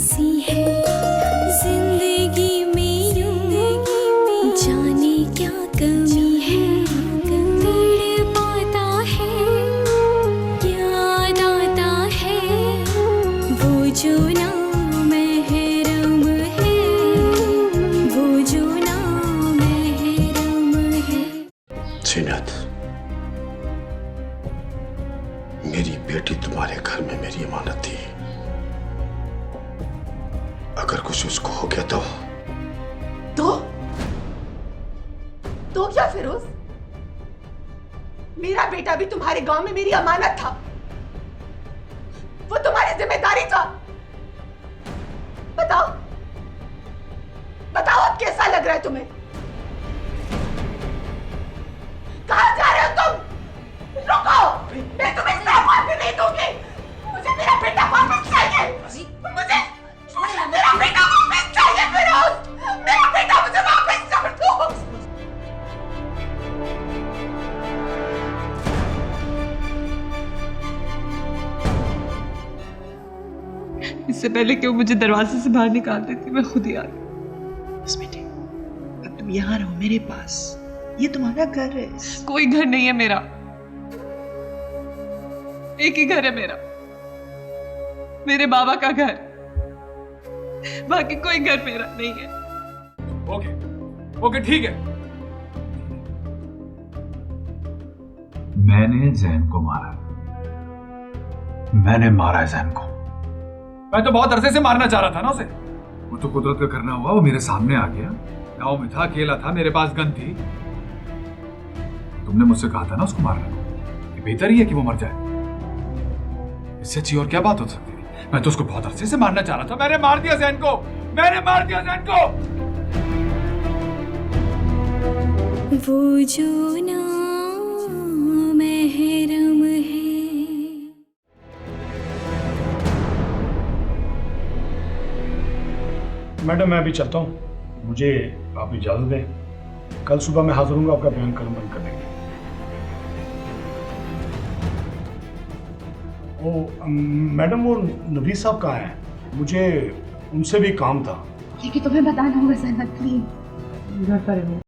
सी है जिंदगी में यूं, जाने क्या कमी है, तड़पाता है, याद आता है वो जो ना महरम है, वो जो ना महरम है। जीनत, मेरी बेटी तुम्हारे घर में मेरी अमानत थी। अगर कुछ उसको हो गया तो क्या फिरोज? मेरा बेटा भी तुम्हारे गांव में मेरी अमानत था, वो तुम्हारी जिम्मेदारी था। बताओ बताओ अब कैसा लग रहा है तुम्हें? कहां जा रहे हो तुम? रुको, मैं तुम्हें सब माफी नहीं दूंगी। मुझे मेरा बेटा वापस चाहिए। मुझे मेरा बेटा वापस चाहिए फिरोज, मेरा बेटा मुझे वापस छोड़ दो। इससे पहले कि वो मुझे दरवाजे से बाहर निकाल देती, मैं खुद ही आ गई। बस बेटे, अब तुम यहाँ रहो मेरे पास, ये तुम्हारा घर है। कोई घर नहीं है मेरा, एक ही घर है मेरा, मेरे बाबा का घर, बाकी कोई घर मेरा नहीं है। ओके ठीक है। मैंने जैन को मारा है, मैंने मारा है जैन को। मैं तो बहुत अरसे से मारना चाह रहा था ना उसे। वो तो कुदरत का करना हुआ, वो मेरे सामने आ गया। गांव में था, अकेला था, मेरे पास गन थी। तुमने मुझसे कहा था ना उसको मारने को, ये बेहतर ही है कि वो मर जाए। इससे अच्छी और क्या बात हो सकती थी? मैं तो उसको बहुत अरसे से मारना चाह रहा था। मैंने मार दिया जैन को, मैंने मार दिया जैन को। वो जो ना महरम है। मैडम मैं अभी चलता हूँ, मुझे आप इजाज़त दें। कल सुबह मैं हाजिर हूँगा आपका बयान कलमबंद करने के लिए। ओ मैडम, वो नबी साहब कहाँ हैं? मुझे उनसे भी काम था। लेकिन तुम्हें बताना होगा जैनब, प्लीज। घर पर है।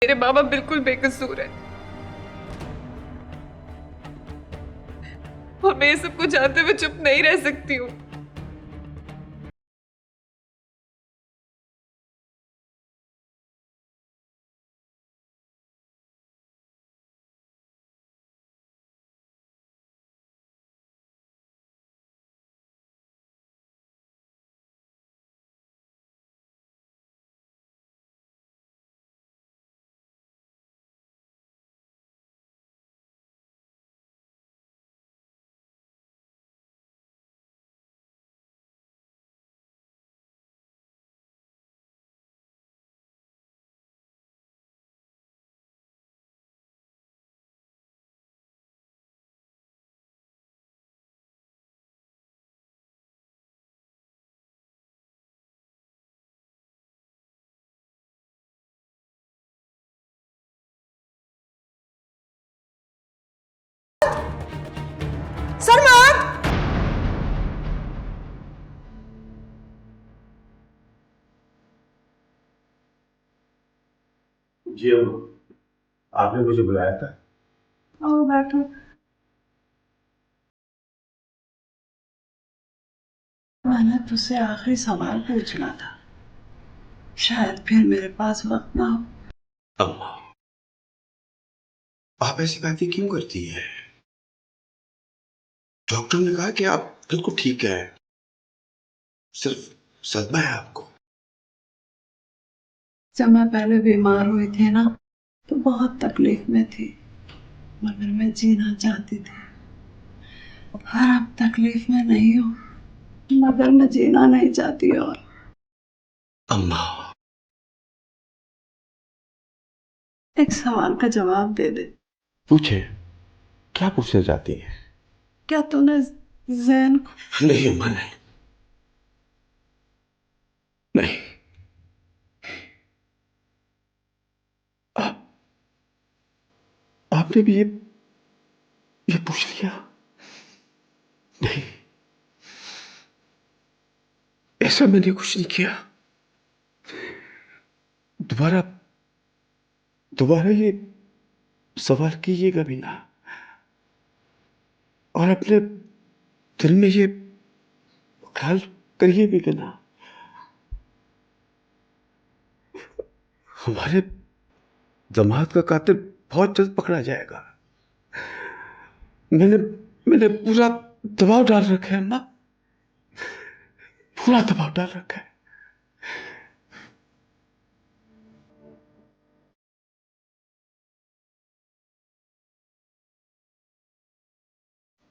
मेरे बाबा बिल्कुल बेकसूर है। और मैं ये सब कुछ जानते हुए चुप नहीं रह सकती हूँ। सलमान! जी अम्मा, आपने मुझे बुलाया था। आओ बैठो। मैंने तुझसे आखिरी सवाल पूछना था, शायद फिर मेरे पास वक्त ना हो। अम्मा, आप ऐसी बातें क्यों करती हैं? डॉक्टर ने कहा कि आप बिल्कुल ठीक है, सिर्फ सदमा है आपको। जब मैं पहले बीमार हुई थी ना, तो बहुत तकलीफ में थी, मगर मैं जीना चाहती थी। और अब तकलीफ में नहीं हूँ, मगर मैं जीना नहीं चाहती। और अम्मा, एक सवाल का जवाब दे दे। पूछे, क्या पूछना चाहती हैं? क्या तूने जैन को? नहीं अम्मा, नहीं नहीं। आप आपने भी ये पूछ लिया? नहीं, ऐसा मैंने कुछ नहीं किया। दोबारा दोबारा ये सवाल कीजिएगा भी ना, और अपने दिल में ये ख्याल करिए भी कि ना, हमारे दामाद का कातिल बहुत जल्द पकड़ा जाएगा। मैंने मैंने पूरा दबाव डाल रखा है अम्मा, पूरा दबाव डाल रखा है।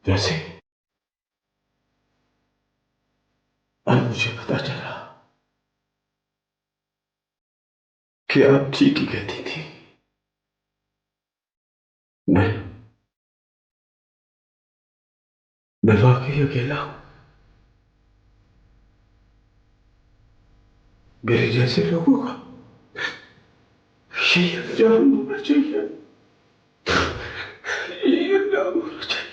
वैसे अब मुझे पता चला कि आप ठीक ही कहती थी। मैं वाकई अकेला हूं। मेरे जैसे लोगों का यही अंजाम होना चाहिए, यही अंजाम होना चाहिए।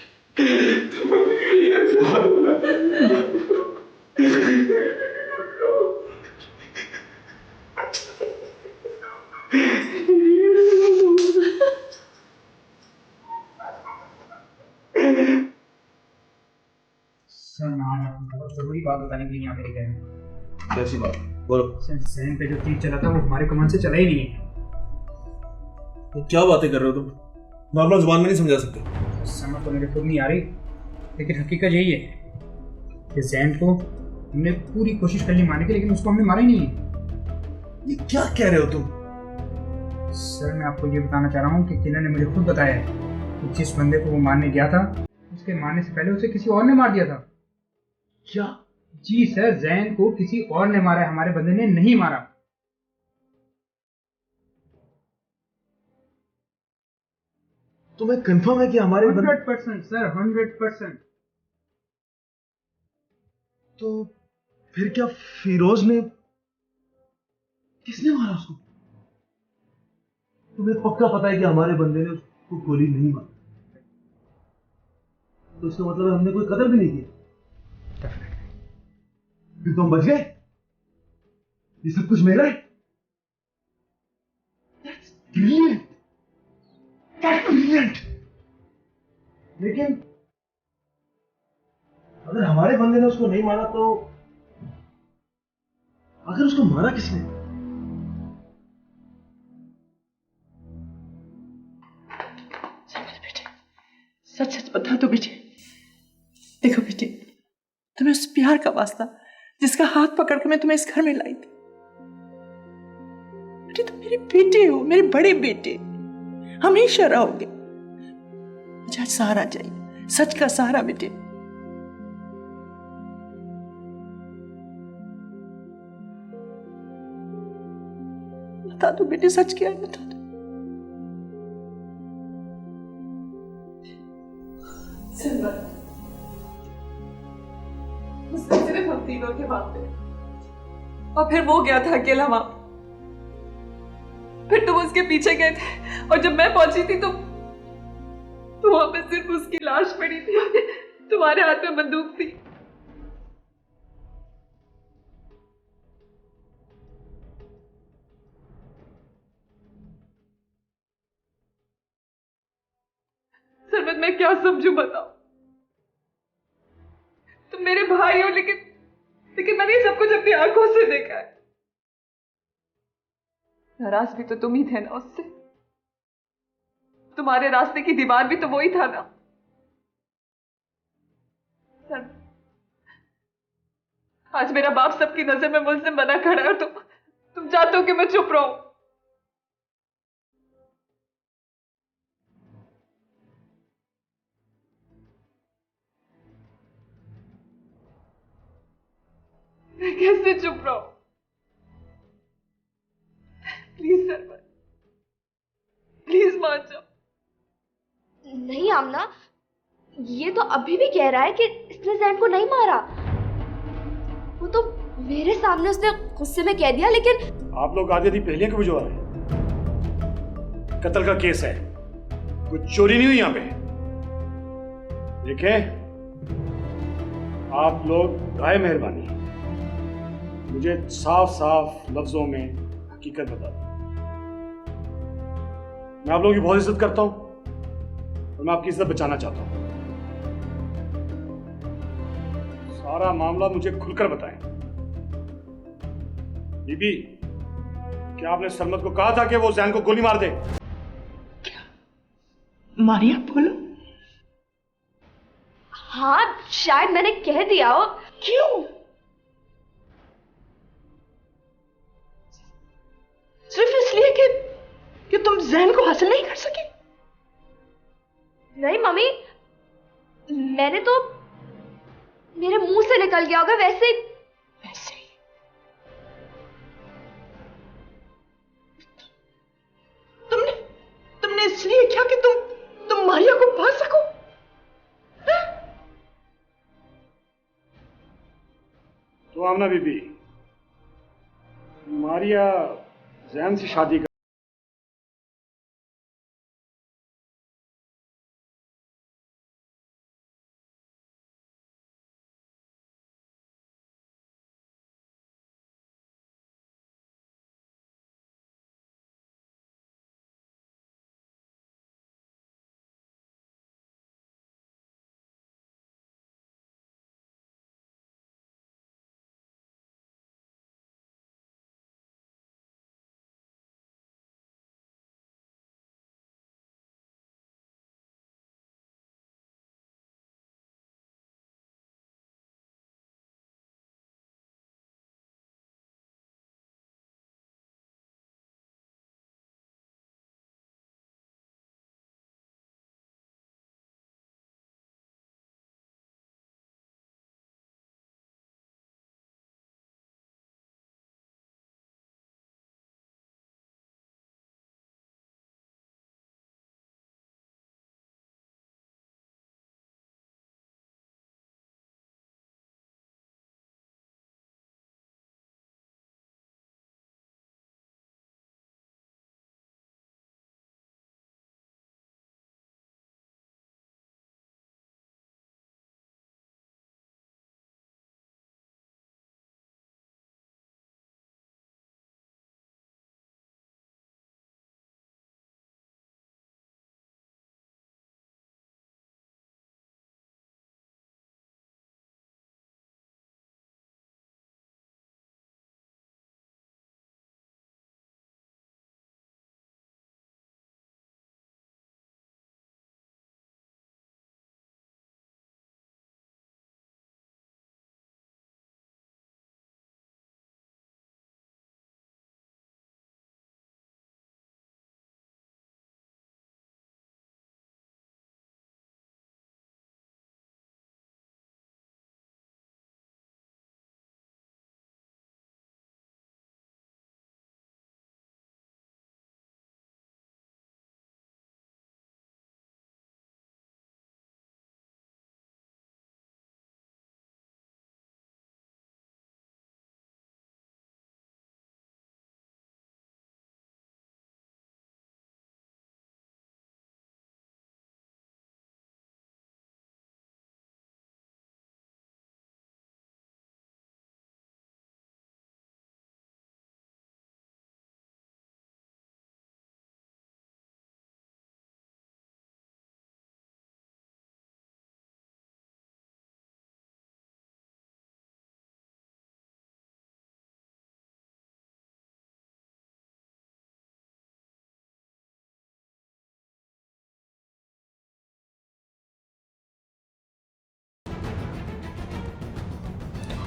यही अंजाम होना चाहिए। सर नाम आपको बहुत जरूरी बात बताने के लिए यहाँ पे गए। कैसी बात? बोलो। सर सहन पे जो तीर चला था वो हमारे कमान से चला ही नहीं है। तो क्या बातें कर रहे हो तुम? नॉर्मल जुबान में नहीं समझा सकते? समझ तो मेरे खुद नहीं आ रही, लेकिन हकीकत यही है कि जैन को हमने पूरी कोशिश कर ली मारने की, लेकिन उसको हमने मारा ही नहीं है। ये क्या कह रहे हो तुम? सर मैं आपको ये बताना चाह रहा हूँ कि किलर ने मुझे खुद बताया है कि जिस बंदे को वो मारने गया था, उसके मारने से पहले उसे किसी और ने मार दिया था। क्या? जी सर, जैन को किसी और ने मारा है, हमारे बंदे ने नहीं मारा। तुम्हें कंफर्म है कि हमारे 100% सर, 100%। तो फिर क्या फिरोज ने, किसने मारा उसको? तुम्हें पक्का पता है कि हमारे बंदे ने उसको गोली नहीं मारी, तो इसका मतलब हमने कोई कदर भी नहीं किया। फिर तुम बच गए? ये सब कुछ मेरा है? That's brilliant! That's brilliant! लेकिन अगर बंदे ने उसको नहीं मारा तो आखिर उसको मारा किसने? सच सच बता दो बेटे। देखो बेटे, तुम्हें उस प्यार का वास्ता जिसका हाथ पकड़ के मैं तुम्हें इस घर में लाई थी, बेटे तुम मेरे बेटे हो, मेरे बड़े बेटे, हमेशा रहोगे। मुझे आज सहारा चाहिए, सच का सहारा बेटे। बता दो बेटे, सच क्या है बता दो। उसने सिर्फ हम तीनों के वहां पे, और फिर वो गया था अकेला वहां। फिर तुम उसके पीछे गए थे, और जब मैं पहुंची थी तो वहां पे सिर्फ उसकी लाश पड़ी थी, तुम्हारे हाथ में बंदूक थी। सरवत मैं क्या समझूं बताओ। तुम मेरे भाई हो, लेकिन मैंने सब कुछ अपनी आंखों से देखा है। नाराज भी तो तुम ही थे ना उससे। तुम्हारे रास्ते की दीवार भी तो वही था ना। आज मेरा बाप सबकी नजर में मुझसे बना खड़ा है, और तुम चाहते हो कि मैं चुप रहूं। मैं कैसे चुप रहूं? प्लीज सरवर, प्लीज मान जाओ। नहीं आमना, ये तो अभी भी कह रहा है कि इसने जैन को नहीं मारा। वो तो मेरे सामने उसने गुस्से में कह दिया, लेकिन आप लोग आधी आधी पहले क्यों भिजवा रहे हैं? कत्ल का केस है, कुछ चोरी नहीं हुई यहां पे। देखें, आप लोग राय मेहरबानी मुझे साफ साफ लफ्जों में हकीकत बता दो। मैं आप लोगों की बहुत इज्जत करता हूं और मैं आपकी इज्जत बचाना चाहता हूं। सारा मामला मुझे खुलकर बताएं। बीबी, क्या आपने सरमत को कहा था कि वो जैन को गोली मार दे? क्या मारिया बोलो? हाँ, शायद मैंने कह दिया हो। क्यों? सिर्फ इसलिए कि तुम जैन को हासिल नहीं कर सके? नहीं मम्मी, मैंने तो मेरे मुंह से निकल गया होगा वैसे ही। तुमने इसलिए क्या कि तुम मारिया को पा सको? तो आमना बीबी, मारिया जैन से शादी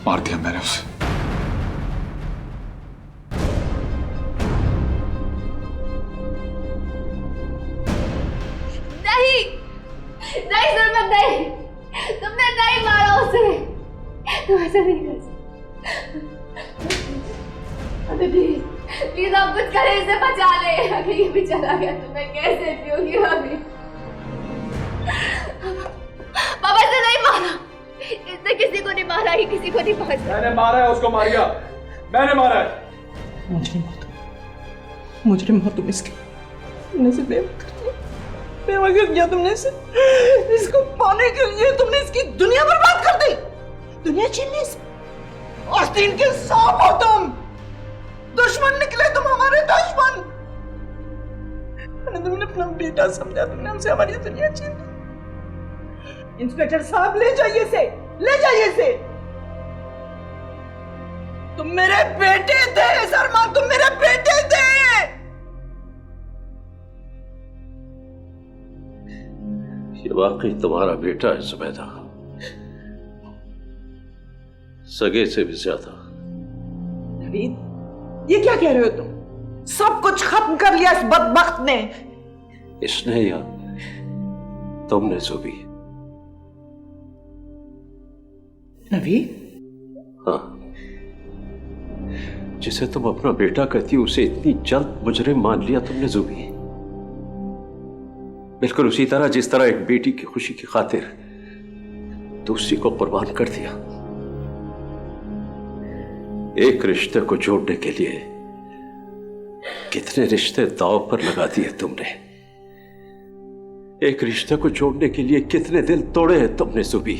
मार दिया मैंने उसे। नहीं नहीं सरमत, नहीं, तुमने नहीं मारा उसे। तुम ऐसा नहीं कर सकते। अभी प्लीज प्लीज आप कुछ करें, इसे बचा ले। अगर ये भी चला गया तो मैं कैसे पीऊंगी अभी। पापा इसे नहीं मारा, इसने किसी को नहीं मारा, ही किसी को नहीं मारा। मैंने मारा है उसको, मारिया मैंने मारा है। मुजरिम हो तुम इसके। तुमने इसे बेवा कर दिया तुमने इसे। इसको पाने के लिए तुमने इसकी दुनिया बर्बाद कर दी, दुनिया छीन ली इससे। आस्तीन के सांप हो तुम, दुश्मन निकले तुम, हमारे दुश्मन। तुमने अपना बेटा समझा, तुमने हमसे हमारी दुनिया छीन ली। इंस्पेक्टर साहब ले जाइए इसे, ले जाइए इसे। तुम मेरे बेटे थे शर्मा, तुम मेरे बेटे थे। ये वाकई तुम्हारा बेटा है जुबैदा, सगे से भी ज्यादा। ये क्या कह रहे हो तुम? सब कुछ खत्म कर लिया इस बदबख्त ने। इसने या तुमने जुबी? नवीद? हाँ, जिसे तुम अपना बेटा कहती हो उसे इतनी जल्द मुजरिम मान लिया तुमने जुबी। बिल्कुल उसी तरह जिस तरह एक बेटी की खुशी की खातिर दूसरी को कुर्बान कर दिया। एक रिश्ते को जोड़ने के लिए कितने रिश्ते दांव पर लगा दिए तुमने। एक रिश्ते को जोड़ने के लिए कितने दिल तोड़े हैं तुमने जुबी।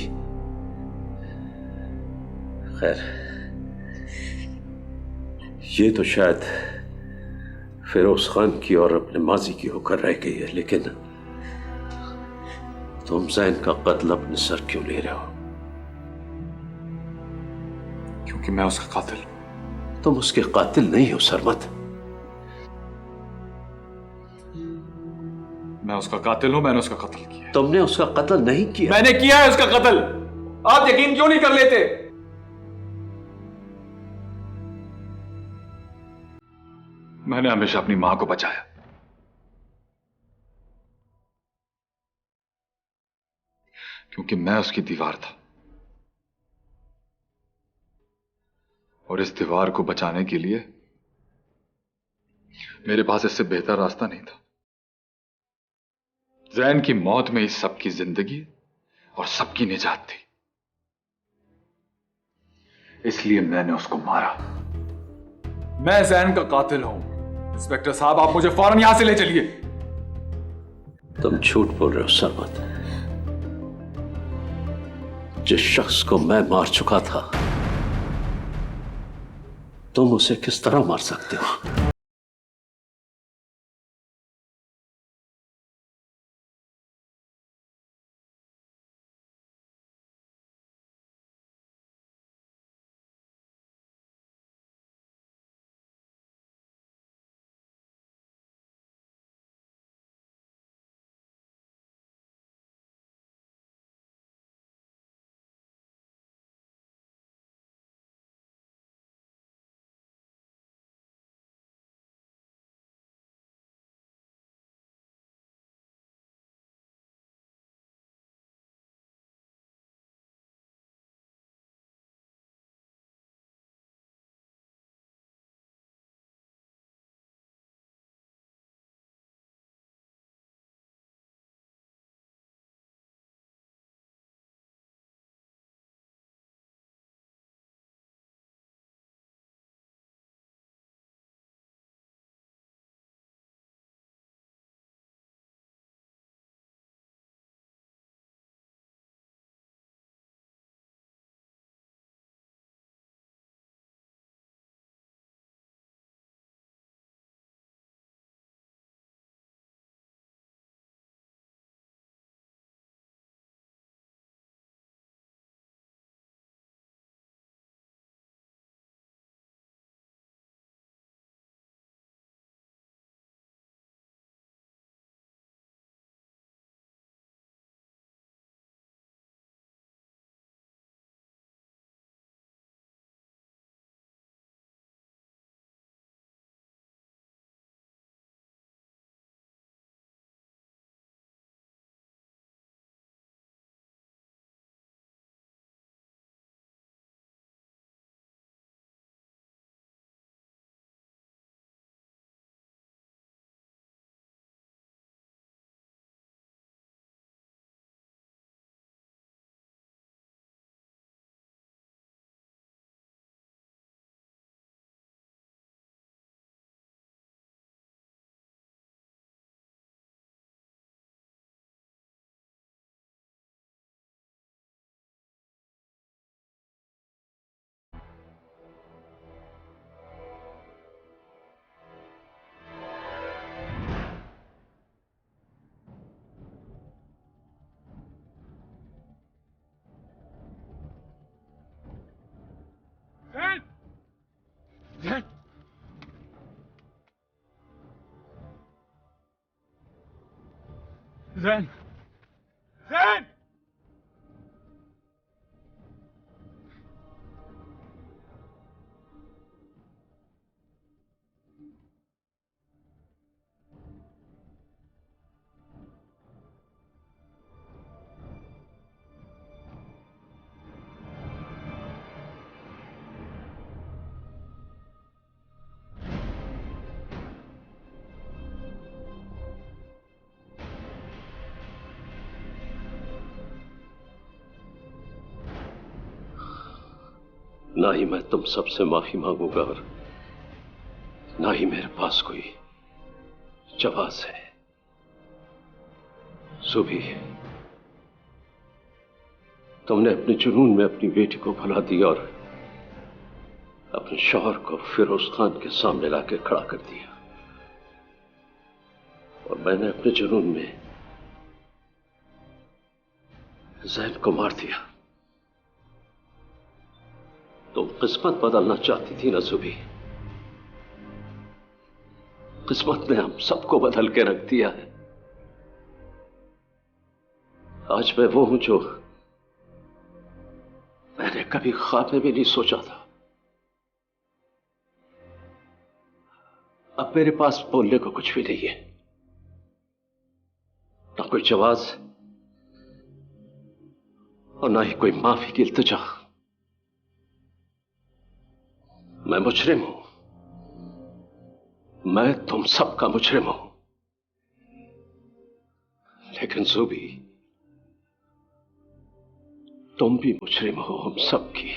खैर, ये तो शायद फिरोज खान की और अपने माजी की होकर रह गई है, लेकिन तुम जैन का कत्ल अपने सर क्यों ले रहे हो? क्योंकि मैं उसका कातिल हूं। तुम उसके कातिल नहीं हो सरमत। मैं उसका कातिल हूं, मैंने उसका कत्ल किया। तुमने उसका कत्ल नहीं किया। मैंने किया है उसका कत्ल। आप यकीन क्यों नहीं कर लेते? मैंने हमेशा अपनी मां को बचाया। क्योंकि मैं उसकी दीवार था, और इस दीवार को बचाने के लिए मेरे पास इससे बेहतर रास्ता नहीं था। जैन की मौत में इस सबकी जिंदगी और सबकी निजात थी, इसलिए मैंने उसको मारा। मैं जैन का कातिल हूं। इंस्पेक्टर साहब, आप मुझे फौरन यहां से ले चलिए। तुम झूठ बोल रहे हो सरमत। जिस शख्स को मैं मार चुका था, तुम उसे किस तरह मार सकते हो? जैन, जैन! ना ही मैं तुम सबसे माफी मांगूंगा और ना ही मेरे पास कोई जवाब है। सुबी, तुमने अपने जुनून में अपनी बेटी को भुला दिया और अपने शौहर को फिरोज खान के सामने लाके खड़ा कर दिया, और मैंने अपने जुनून में जैन को मार दिया। तुम किस्मत बदलना चाहती थी ना सुबी? किस्मत ने हम सबको बदल के रख दिया है। आज मैं वो हूं जो मैंने कभी ख्वाब में भी नहीं सोचा था। अब मेरे पास बोलने को कुछ भी नहीं है, ना कोई जवाब और ना ही कोई माफी की इल्तिजा। मैं मुजरिम हूं, मैं तुम सबका मुजरिम हूं, लेकिन ज़ुबी, तुम भी मुजरिम हो हम सबकी।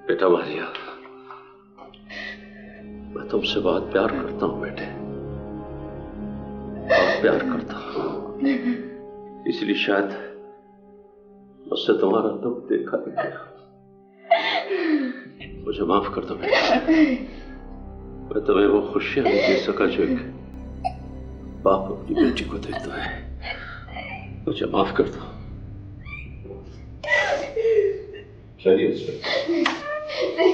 बेटा मारिया, मैं तुमसे बहुत प्यार करता हूं बेटे, बहुत प्यार करता हूं। इसलिए शायद मुझसे तुम्हारा दुख देखा नहीं गया। मुझे माफ कर दो बेटा, मैं तुम्हें वो खुशियां नहीं दे सका जो एक बाप अपनी बेटी को देता है। मुझे माफ कर दो। चलिए मैं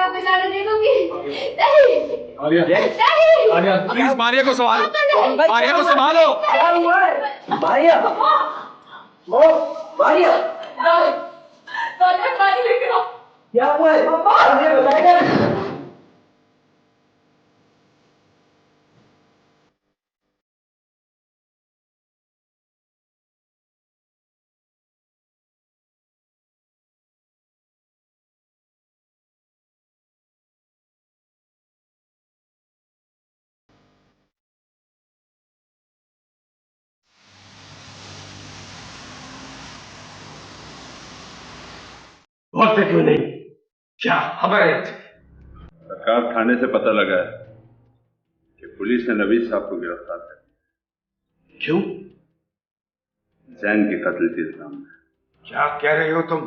आपको जाने नहीं दूंगी। नहीं। आर्या, नहीं। आर्या, प्लीज मारिया को संभालो, मारिया को संभालो। क्या हुआ है? मारिया, मारिया, पानी लेकर आओ। क्या हुआ है? मुझे बताएगा। बोलते क्यों नहीं? क्या खबर है? सरकार थाने से पता लगा है कि पुलिस ने नवीद साहब को गिरफ्तार कर दिया। क्यों? जैन के कत्ल के इल्जाम में। क्या कह रहे हो तुम?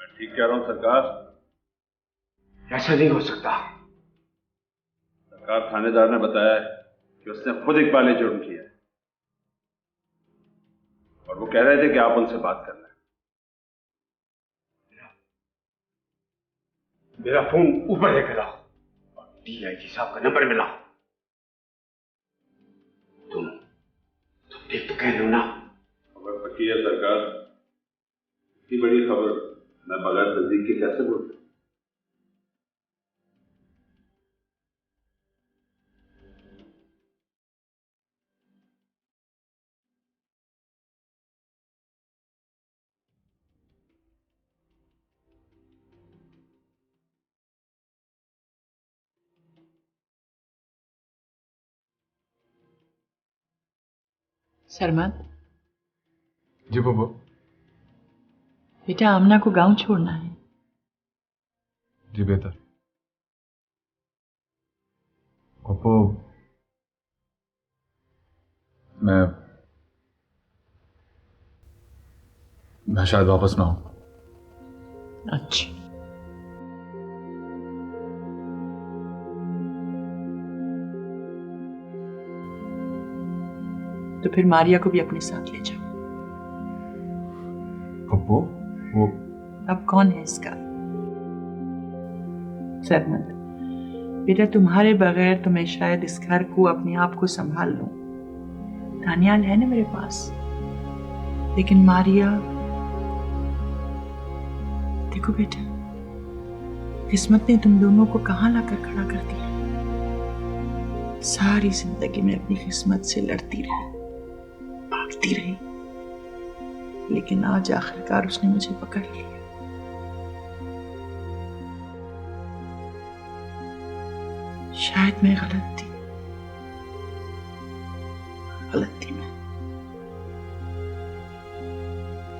मैं ठीक कह रहा हूं सरकार। ऐसा नहीं हो सकता। सरकार थानेदार ने बताया कि उसने खुद इकबाल जुर्म किया है और वो कह रहे थे कि आप उनसे बात कर लें। मेरा फोन ऊपर लेकर आओ और डीआईजी साहब का नंबर मिला। तुम देख तो कह लो ना। खबर पक्की है सरकार। इतनी बड़ी खबर मैं बगैर तस्दीक के कैसे बोल सकता? सरमद, जी बब्बू। बेटा आमना को गांव छोड़ना है। जी बेहतर। पप्पू, मैं शायद वापस ना आऊं। अच्छा, तो फिर मारिया को भी अपने साथ ले जाओ। पप्पू, वो अब कौन है इसका? सरमद, बेटा तुम्हारे बगैर तो मैं शायद इस घर को अपने आप को संभाल लूं। दानियाल है ना मेरे पास, लेकिन मारिया, देखो बेटा, किस्मत ने तुम दोनों को कहां लाकर खड़ा कर दिया। सारी जिंदगी में अपनी किस्मत से लड़ती रही, भागती रही, लेकिन आज आखिरकार उसने मुझे पकड़ लिया। शायद मैं गलत थी मैं।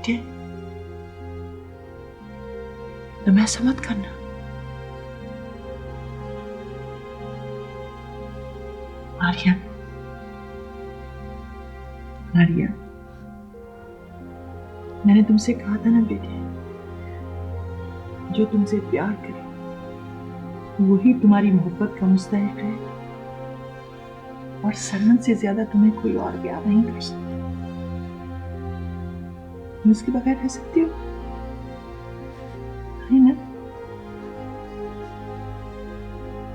ठीक, तुम ऐसा मत करना। मारिया, मैंने तुमसे कहा था ना बेटे, जो तुमसे प्यार करे वही तुम्हारी मोहब्बत का मुस्तहिक है, और सरमन से ज्यादा तुम्हें कोई और प्यार नहीं कर सकता। तुम उसके बगैर रह सकती हो, है ना?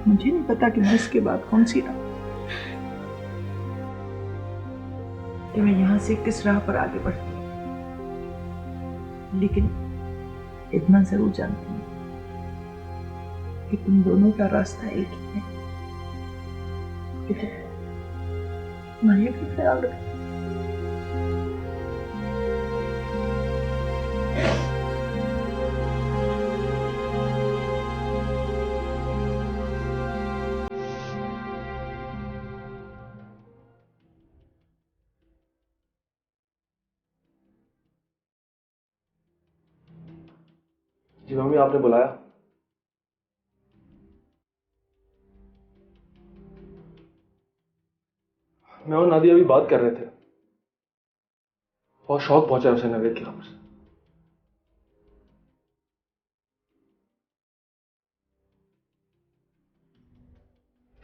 मुझे नहीं पता कि इसके बाद कौन सी राह, कि मैं यहां से किस राह पर आगे बढ़ती हूँ, लेकिन इतना जरूर जानती हूँ कि तुम दोनों का रास्ता एक ही है। मारिया का ख्याल रखो। जी मम्मी, आपने बुलाया? मैं और नादिया अभी बात कर रहे थे। बहुत शौक पहुंचा उसे नवेद की खबर से।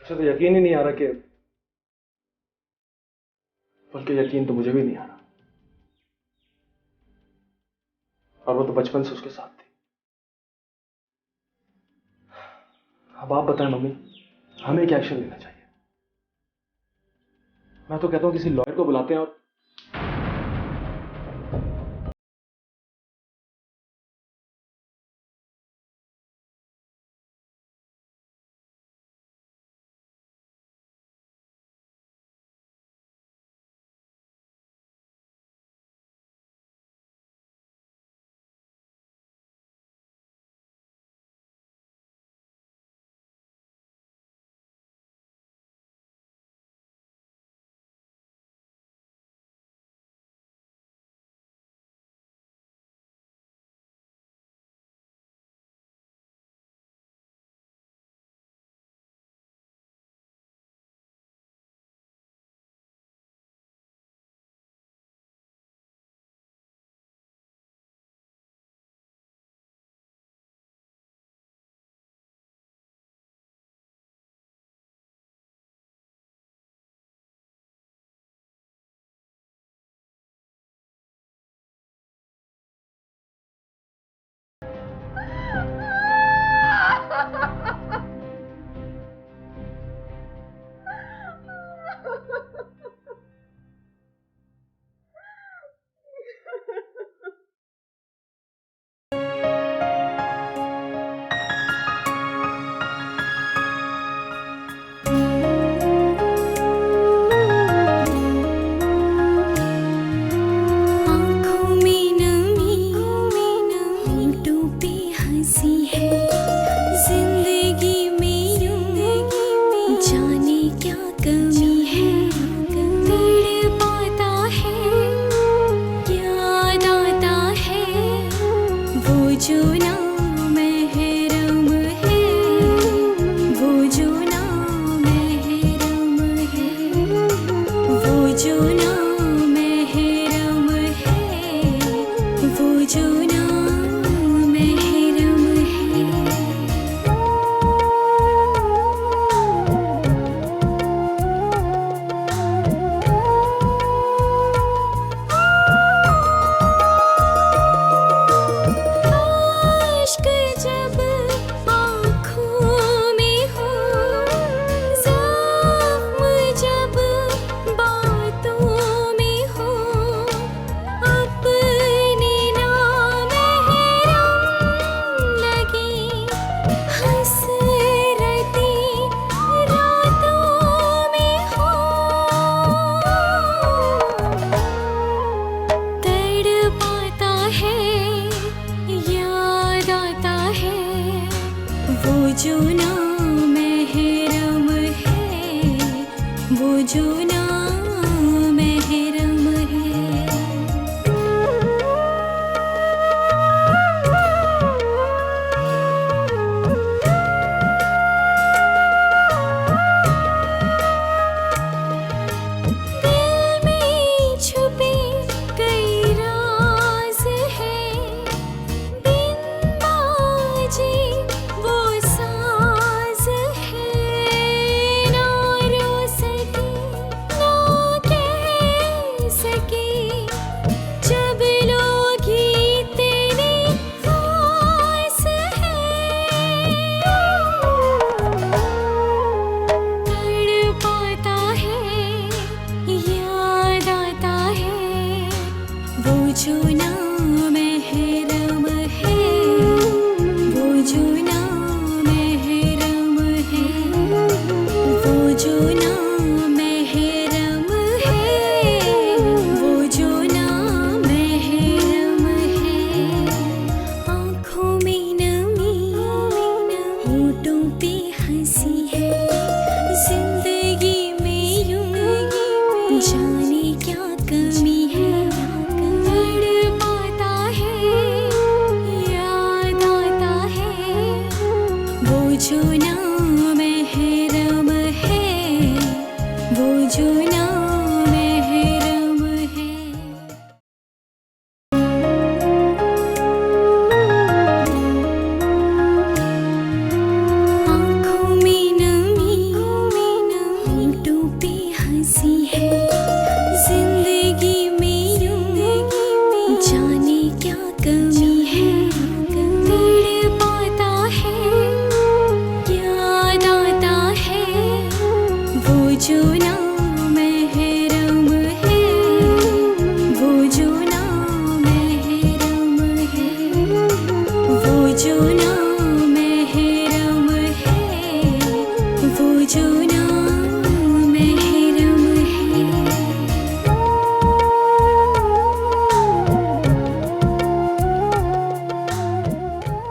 उसे तो यकीन ही नहीं आ रहा कि, बल्कि यकीन तो मुझे भी नहीं आ रहा। और वो तो बचपन से उसके साथ थी। अब आप बताएं मम्मी, हमें क्या एक्शन लेना चाहिए? मैं तो कहता हूं किसी लॉयर को बुलाते हैं और जब आँखों जो ना महरम है, वो जो ना महरम है, वो जो ना महरम है, वो जो ना महरम है। आँखों में नमी, होठों पे हंसी है, जिंदगी में यूं जाने क्या कमी है। तड़पाता है, याद आता है, वो जो ना महरम है, वो जो ना महरम है। आँखों में नमी, होठों पे हंसी है,